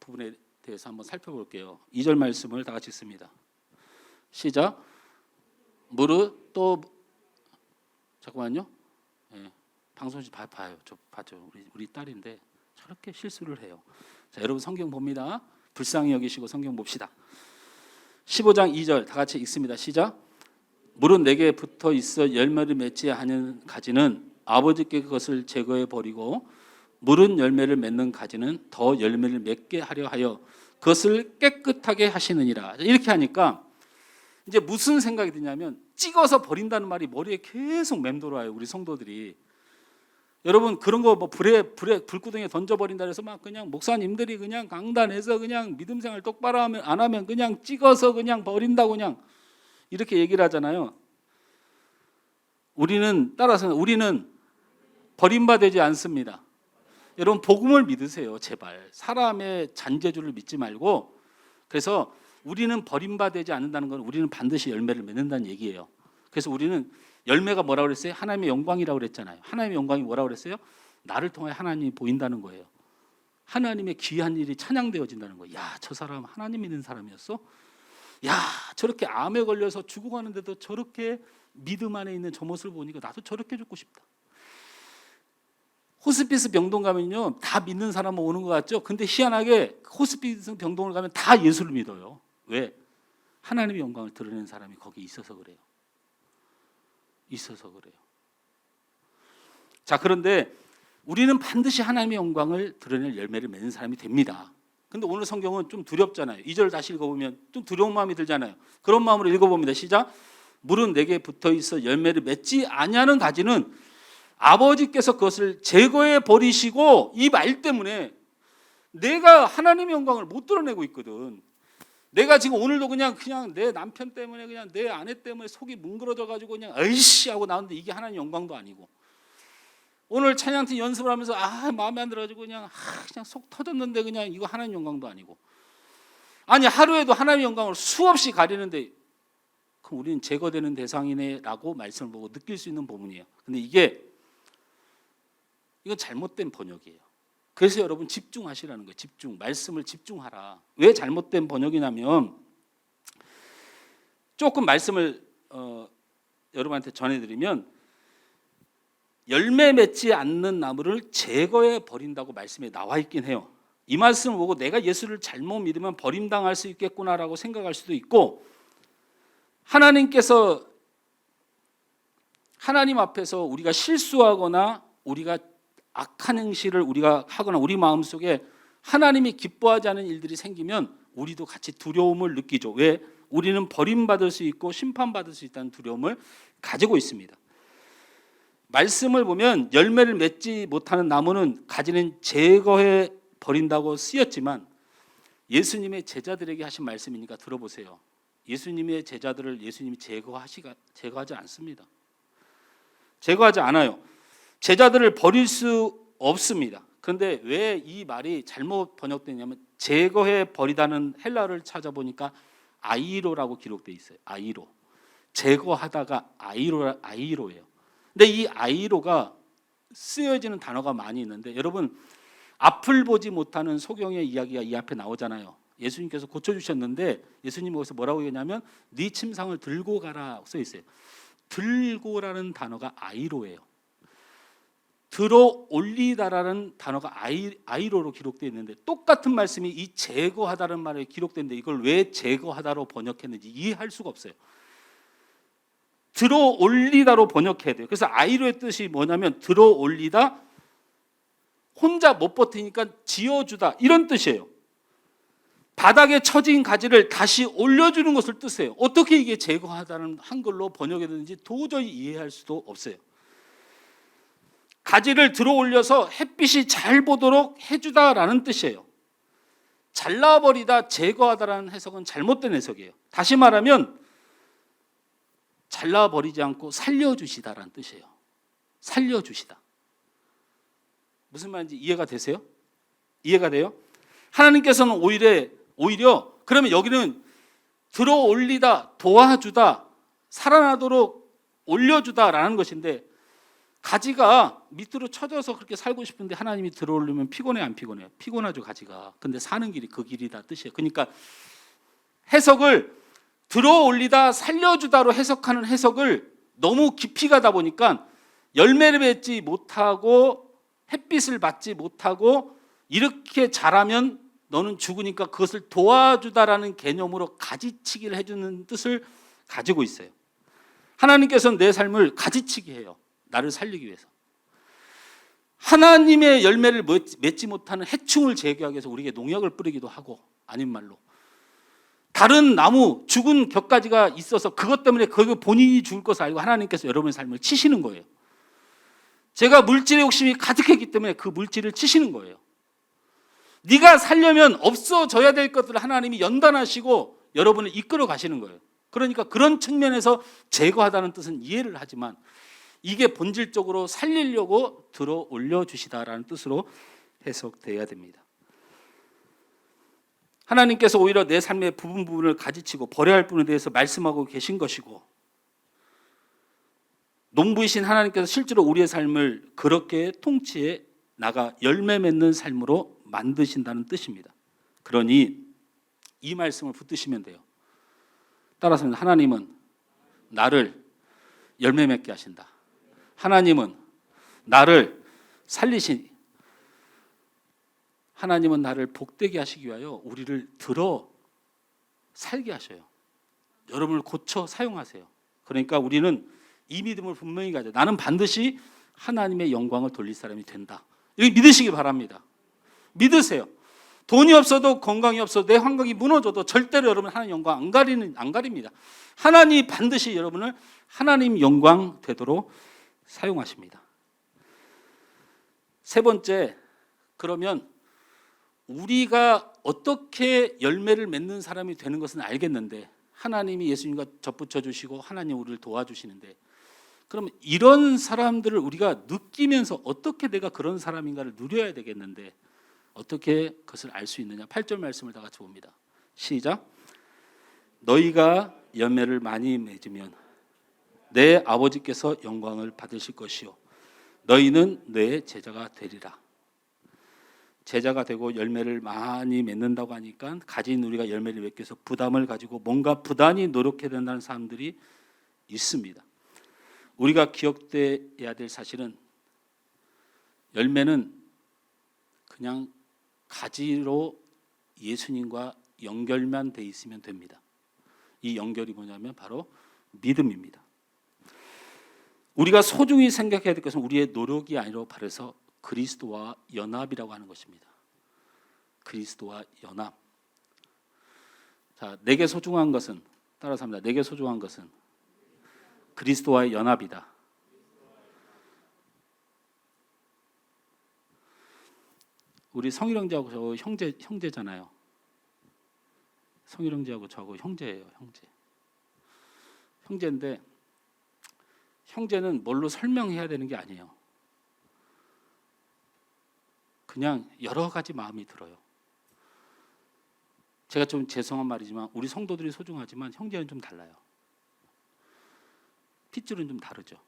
부분에 대해서 한번 살펴볼게요. 2절 말씀을 다 같이 읽습니다. 시작. 무릇 또 잠깐만요. 예, 방송 좀 봐요. 저 봐죠. 우리 딸인데 저렇게 실수를 해요. 자, 여러분 성경 봅니다. 불쌍히 여기시고 성경 봅시다. 15장 2절 다 같이 읽습니다. 시작. 무릇 내게 붙어 있어 열매를 맺지 않은 가지는 아버지께 그것을 제거해 버리고 무릇 열매를 맺는 가지는 더 열매를 맺게 하려 하여 그것을 깨끗하게 하시느니라. 이렇게 하니까 이제 무슨 생각이 드냐면 찍어서 버린다는 말이 머리에 계속 맴돌아요. 우리 성도들이. 여러분 그런 거 뭐 불에 불구덩이에 던져버린다 해서 막 그냥 목사님들이 그냥 강단에서 그냥 믿음 생활 똑바로 하면 안 하면 그냥 찍어서 그냥 버린다고 그냥 이렇게 얘기를 하잖아요. 우리는 버림받지 않습니다. 여러분 복음을 믿으세요. 제발 사람의 잔재주를 믿지 말고. 그래서 우리는 버림받지 않는다는 건 우리는 반드시 열매를 맺는다는 얘기예요. 그래서 우리는 열매가 뭐라고 그랬어요? 하나님의 영광이라고 그랬잖아요. 하나님의 영광이 뭐라고 그랬어요? 나를 통해 하나님이 보인다는 거예요. 하나님의 귀한 일이 찬양되어진다는 거예요. 야, 저 사람 하나님 믿는 사람이었어? 야, 저렇게 암에 걸려서 죽어가는데도 저렇게 믿음 안에 있는 저 모습을 보니까 나도 저렇게 죽고 싶다. 호스피스 병동 가면요 다 믿는 사람은 오는 것 같죠? 근데 희한하게 호스피스 병동을 가면 다 예수를 믿어요. 왜? 하나님의 영광을 드러내는 사람이 거기 있어서 그래요. 있어서 그래요. 자, 그런데 우리는 반드시 하나님의 영광을 드러낼 열매를 맺는 사람이 됩니다. 근데 오늘 성경은 좀 두렵잖아요. 2절 다시 읽어보면 좀 두려운 마음이 들잖아요. 그런 마음으로 읽어봅니다. 시작. 물은 내게 붙어 있어 열매를 맺지 아니하는 가지는 아버지께서 그것을 제거해 버리시고, 이 말 때문에 내가 하나님의 영광을 못 드러내고 있거든. 내가 지금 오늘도 그냥 내 남편 때문에 그냥 내 아내 때문에 속이 뭉그러져 가지고 그냥 으이씨 하고 나오는데 이게 하나님 영광도 아니고, 오늘 찬양팀 연습을 하면서 마음에 안 들어가지고 그냥 속 터졌는데 그냥 이거 하나님 영광도 아니고, 아니 하루에도 하나님 영광을 수없이 가리는데 그럼 우리는 제거되는 대상이네라고 말씀을 보고 느낄 수 있는 부분이에요. 근데 이건 잘못된 번역이에요. 그래서 여러분 집중하시라는 거예요. 집중, 말씀을 집중하라. 왜 잘못된 번역이냐면, 조금 말씀을 여러분한테 전해드리면, 열매 맺지 않는 나무를 제거해 버린다고 말씀에 나와 있긴 해요. 이 말씀을 보고 내가 예수를 잘못 믿으면 버림당할 수 있겠구나라고 생각할 수도 있고, 하나님께서 하나님 앞에서 우리가 실수하거나 우리가 악한 행실을 우리가 하거나 우리 마음속에 하나님이 기뻐하지 않은 일들이 생기면 우리도 같이 두려움을 느끼죠. 왜? 우리는 버림받을 수 있고 심판받을 수 있다는 두려움을 가지고 있습니다. 말씀을 보면 열매를 맺지 못하는 나무는 가지는 제거해 버린다고 쓰였지만, 예수님의 제자들에게 하신 말씀이니까 들어보세요. 예수님의 제자들을 예수님이 제거하지 않습니다. 제거하지 않아요. 제자들을 버릴 수 없습니다. 그런데 왜 이 말이 잘못 번역되냐면, 제거해 버리다는 헬라어를 찾아보니까 아이로라고 기록되어 있어요. 아이로. 제거하다가 아이로예요. 근데 이 아이로가 쓰여지는 단어가 많이 있는데, 여러분 앞을 보지 못하는 소경의 이야기가 이 앞에 나오잖아요. 예수님께서 고쳐주셨는데 예수님이 거기서 뭐라고 얘기하냐면 네 침상을 들고 가라 써 있어요. 들고라는 단어가 아이로예요. 들어 올리다라는 단어가 아이로로 기록되어 있는데, 똑같은 말씀이 이 제거하다는 말에 기록되는데 이걸 왜 제거하다로 번역했는지 이해할 수가 없어요. 들어 올리다로 번역해야 돼요. 그래서 아이로의 뜻이 뭐냐면 들어 올리다, 혼자 못 버티니까 지어주다, 이런 뜻이에요. 바닥에 처진 가지를 다시 올려주는 것을 뜻해요. 어떻게 이게 제거하다는 한글로 번역했는지 도저히 이해할 수도 없어요. 가지를 들어 올려서 햇빛이 잘 보도록 해주다라는 뜻이에요. 잘라버리다, 제거하다라는 해석은 잘못된 해석이에요. 다시 말하면 잘라버리지 않고 살려주시다라는 뜻이에요. 살려주시다. 무슨 말인지 이해가 되세요? 이해가 돼요? 하나님께서는 오히려 그러면 여기는 들어 올리다, 도와주다, 살아나도록 올려주다라는 것인데, 가지가 밑으로 쳐져서 그렇게 살고 싶은데 하나님이 들어올리면 피곤해 안 피곤해요? 피곤하죠 가지가. 근데 사는 길이 그 길이다 뜻이에요. 그러니까 해석을 들어올리다 살려주다로 해석하는 해석을 너무 깊이 가다 보니까 열매를 맺지 못하고 햇빛을 받지 못하고 이렇게 자라면 너는 죽으니까 그것을 도와주다라는 개념으로 가지치기를 해주는 뜻을 가지고 있어요. 하나님께서는 내 삶을 가지치기 해요. 나를 살리기 위해서. 하나님의 열매를 맺지 못하는 해충을 제거하기 위해서 우리에게 농약을 뿌리기도 하고, 아닌 말로 다른 나무 죽은 격가지가 있어서 그것 때문에 거기 본인이 죽을 것을 알고 하나님께서 여러분의 삶을 치시는 거예요. 제가 물질의 욕심이 가득했기 때문에 그 물질을 치시는 거예요. 네가 살려면 없어져야 될 것들을 하나님이 연단하시고 여러분을 이끌어 가시는 거예요. 그러니까 그런 측면에서 제거하다는 뜻은 이해를 하지만 이게 본질적으로 살리려고 들어 올려주시다라는 뜻으로 해석돼야 됩니다. 하나님께서 오히려 내 삶의 부분을 가지치고 버려야 할 부분에 대해서 말씀하고 계신 것이고, 농부이신 하나님께서 실제로 우리의 삶을 그렇게 통치해 나가 열매 맺는 삶으로 만드신다는 뜻입니다. 그러니 이 말씀을 붙드시면 돼요. 따라서 하나님은 나를 열매 맺게 하신다. 하나님은 나를 살리신, 하나님은 나를 복되게 하시기 위하여 우리를 들어 살게 하셔요. 여러분을 고쳐 사용하세요. 그러니까 우리는 이 믿음을 분명히 가져. 나는 반드시 하나님의 영광을 돌릴 사람이 된다. 이거 믿으시기 바랍니다. 믿으세요. 돈이 없어도 건강이 없어도 내 환경이 무너져도 절대로 여러분 하나님 영광 안 가립니다. 하나님이 반드시 여러분을 하나님 영광 되도록 사용하십니다. 세 번째, 그러면 우리가 어떻게 열매를 맺는 사람이 되는 것은 알겠는데 하나님이 예수님과 접붙여 주시고 하나님 우리를 도와주시는데, 그러면 이런 사람들을 우리가 느끼면서 어떻게 내가 그런 사람인가를 누려야 되겠는데 어떻게 그것을 알 수 있느냐. 8절 말씀을 다 같이 봅니다. 시작. 너희가 열매를 많이 맺으면 내 아버지께서 영광을 받으실 것이요 너희는 내 제자가 되리라. 제자가 되고 열매를 많이 맺는다고 하니까 가진 우리가 열매를 맺기 위해서 부담을 가지고 뭔가 부단히 노력해야 된다는 사람들이 있습니다. 우리가 기억돼야 될 사실은 열매는 그냥 가지로 예수님과 연결만 돼 있으면 됩니다. 이 연결이 뭐냐면 바로 믿음입니다. 우리가 소중히 생각해야 될 것은 우리의 노력이 아니라 바라서 그리스도와 연합이라고 하는 것입니다. 그리스도와 연합. 자, 내게 소중한 것은, 따라서 합니다. 내게 소중한 것은 그리스도와의 연합이다. 우리 성일 형제하고 저 형제잖아요. 성일 형제하고 저하고 형제예요, 형제. 형제인데 형제는 뭘로 설명해야 되는 게 아니에요. 그냥 여러 가지 마음이 들어요. 제가 좀 죄송한 말이지만 우리 성도들이 소중하지만 형제는 좀 달라요. 핏줄은 좀 다르죠.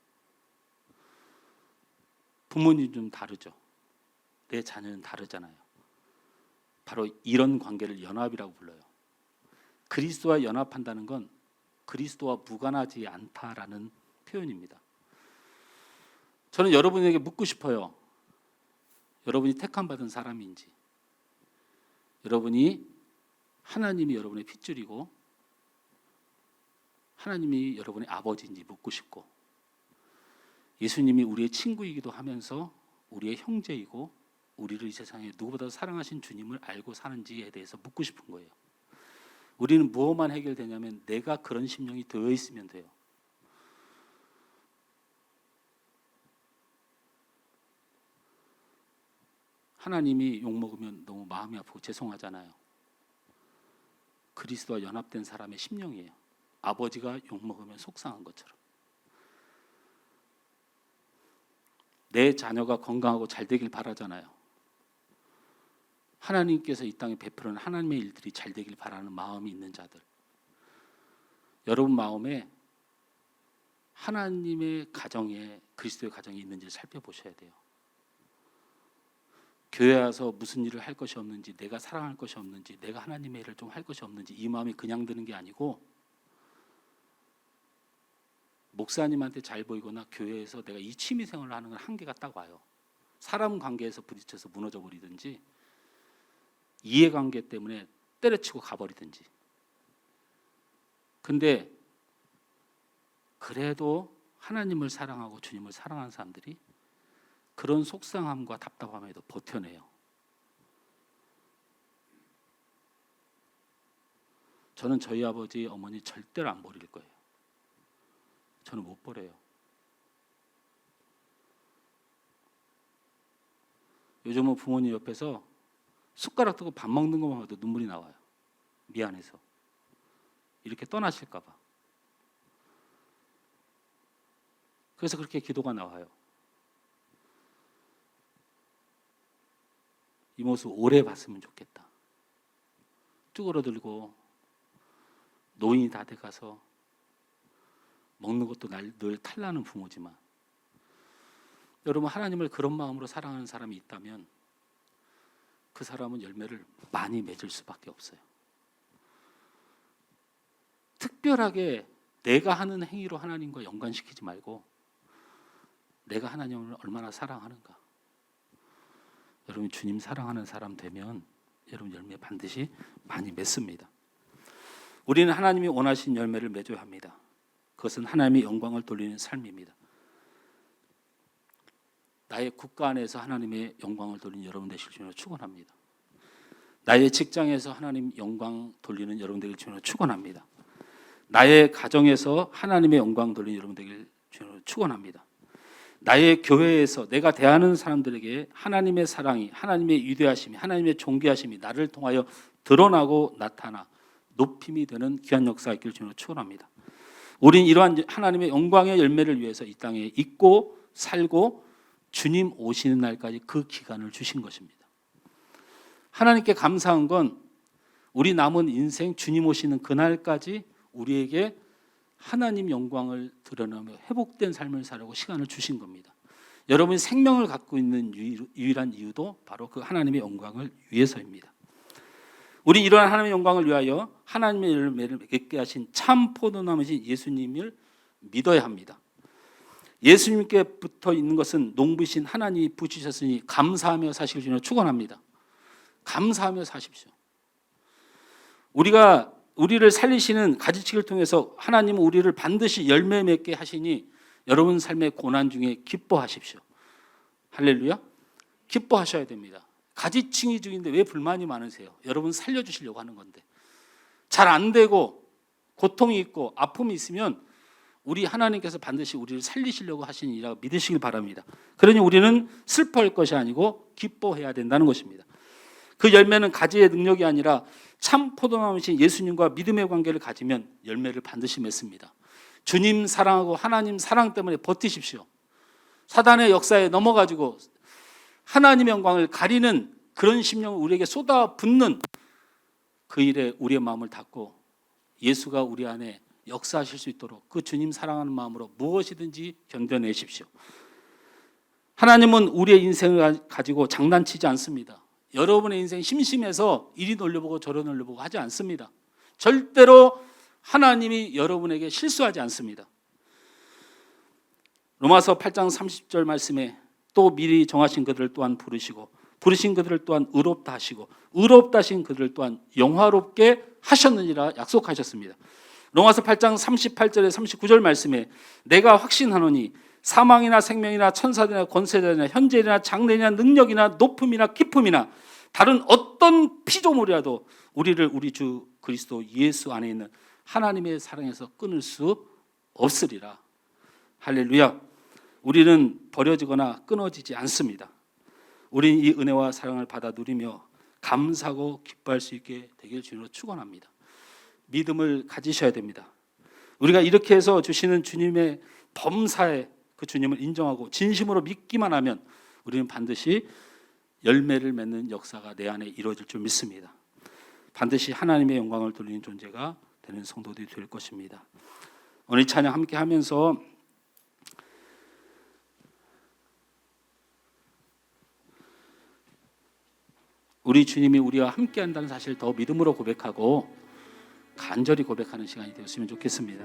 부모님 좀 다르죠. 내 자녀는 다르잖아요. 바로 이런 관계를 연합이라고 불러요. 그리스도와 연합한다는 건 그리스도와 무관하지 않다라는 표현입니다. 저는 여러분에게 묻고 싶어요. 여러분이 택함 받은 사람인지, 여러분이 하나님이 여러분의 핏줄이고 하나님이 여러분의 아버지인지 묻고 싶고, 예수님이 우리의 친구이기도 하면서 우리의 형제이고 우리를 이 세상에 누구보다 사랑하신 주님을 알고 사는지에 대해서 묻고 싶은 거예요. 우리는 무엇만 해결되냐면 내가 그런 심령이 되어 있으면 돼요. 하나님이 욕먹으면 너무 마음이 아프고 죄송하잖아요. 그리스도와 연합된 사람의 심령이에요. 아버지가 욕먹으면 속상한 것처럼. 내 자녀가 건강하고 잘 되길 바라잖아요. 하나님께서 이 땅에 베푸는 하나님의 일들이 잘 되길 바라는 마음이 있는 자들. 여러분 마음에 하나님의 가정에 그리스도의 가정이 있는지를 살펴보셔야 돼요. 교회 와서 무슨 일을 할 것이 없는지, 내가 사랑할 것이 없는지, 내가 하나님의 일을 좀 할 것이 없는지 이 마음이 그냥 드는 게 아니고, 목사님한테 잘 보이거나 교회에서 내가 이 취미 생활을 하는 건 한계가 딱 와요. 사람 관계에서 부딪혀서 무너져 버리든지, 이해관계 때문에 때려치고 가버리든지. 근데 그래도 하나님을 사랑하고 주님을 사랑하는 사람들이 그런 속상함과 답답함에도 버텨내요. 저는 저희 아버지, 어머니 절대로 안 버릴 거예요. 저는 못 버려요. 요즘은 부모님 옆에서 숟가락 들고 밥 먹는 것만 봐도 눈물이 나와요. 미안해서. 이렇게 떠나실까 봐. 그래서 그렇게 기도가 나와요. 이 모습 오래 봤으면 좋겠다. 쭈그러들고 노인이 다 돼가서 먹는 것도 늘 탈나는 부모지만, 여러분 하나님을 그런 마음으로 사랑하는 사람이 있다면 그 사람은 열매를 많이 맺을 수밖에 없어요. 특별하게 내가 하는 행위로 하나님과 연관시키지 말고 내가 하나님을 얼마나 사랑하는가. 여러분 주님 사랑하는 사람 되면 여러분 열매 반드시 많이 맺습니다. 우리는 하나님이 원하신 열매를 맺어야 합니다. 그것은 하나님의 영광을 돌리는 삶입니다. 나의 국가 안에서 하나님의 영광을 돌리는 여러분 되실 줄을 축원합니다. 나의 직장에서 하나님 영광 돌리는 여러분 되길 주로 축원합니다. 나의 가정에서 하나님의 영광 돌리는 여러분 되길 주로 축원합니다. 나의 교회에서 내가 대하는 사람들에게 하나님의 사랑이, 하나님의 위대하심이, 하나님의 존귀하심이 나를 통하여 드러나고 나타나 높임이 되는 귀한 역사가 있기를 주로 축원합니다. 우린 이러한 하나님의 영광의 열매를 위해서 이 땅에 있고 살고 주님 오시는 날까지 그 기간을 주신 것입니다. 하나님께 감사한 건 우리 남은 인생 주님 오시는 그날까지 우리에게 하나님 영광을 드러내며 회복된 삶을 살려고 시간을 주신 겁니다. 여러분이 생명을 갖고 있는 유일한 이유도 바로 그 하나님의 영광을 위해서입니다. 우리 이러한 하나님의 영광을 위하여 하나님의 열매를 맺게 하신 참 포도나무이신 예수님을 믿어야 합니다. 예수님께 붙어 있는 것은 농부신 하나님이 부주셨으니 감사하며 사시길 주님 축원합니다. 감사하며 사십시오. 우리를 살리시는 가지치기를 통해서 하나님은 우리를 반드시 열매 맺게 하시니 여러분 삶의 고난 중에 기뻐하십시오. 할렐루야. 기뻐하셔야 됩니다. 가지치기 중인데 왜 불만이 많으세요? 여러분 살려주시려고 하는 건데. 잘 안 되고 고통이 있고 아픔이 있으면 우리 하나님께서 반드시 우리를 살리시려고 하시는 일이라고 믿으시길 바랍니다. 그러니 우리는 슬퍼할 것이 아니고 기뻐해야 된다는 것입니다. 그 열매는 가지의 능력이 아니라 참 포도나무이신 예수님과 믿음의 관계를 가지면 열매를 반드시 맺습니다. 주님 사랑하고 하나님 사랑 때문에 버티십시오. 사단의 역사에 넘어가지고 하나님의 영광을 가리는 그런 심령을 우리에게 쏟아붓는 그 일에 우리의 마음을 닫고 예수가 우리 안에 역사하실 수 있도록 그 주님 사랑하는 마음으로 무엇이든지 견뎌내십시오. 하나님은 우리의 인생을 가지고 장난치지 않습니다. 여러분의 인생 심심해서 이리 놀려보고 저리 놀려보고 하지 않습니다. 절대로 하나님이 여러분에게 실수하지 않습니다. 로마서 8장 30절 말씀에 또 미리 정하신 그들을 또한 부르시고 부르신 그들을 또한 의롭다 하시고 의롭다 하신 그들을 또한 영화롭게 하셨느니라 약속하셨습니다. 로마서 8장 38절에 39절 말씀에 내가 확신하노니 사망이나 생명이나 천사들이나 권세자들이나 현재이나 장래이나 능력이나 높음이나 깊음이나 다른 어떤 피조물이라도 우리를 우리 주 그리스도 예수 안에 있는 하나님의 사랑에서 끊을 수 없으리라. 할렐루야. 우리는 버려지거나 끊어지지 않습니다. 우리는 이 은혜와 사랑을 받아 누리며 감사하고 기뻐할 수 있게 되길 주님으로 축원합니다. 믿음을 가지셔야 됩니다. 우리가 이렇게 해서 주시는 주님의 범사에 그 주님을 인정하고 진심으로 믿기만 하면 우리는 반드시 열매를 맺는 역사가 내 안에 이루어질 줄 믿습니다. 반드시 하나님의 영광을 돌리는 존재가 되는 성도들이 될 것입니다. 오늘 찬양 함께 하면서 우리 주님이 우리와 함께한다는 사실 더 믿음으로 고백하고 간절히 고백하는 시간이 되었으면 좋겠습니다.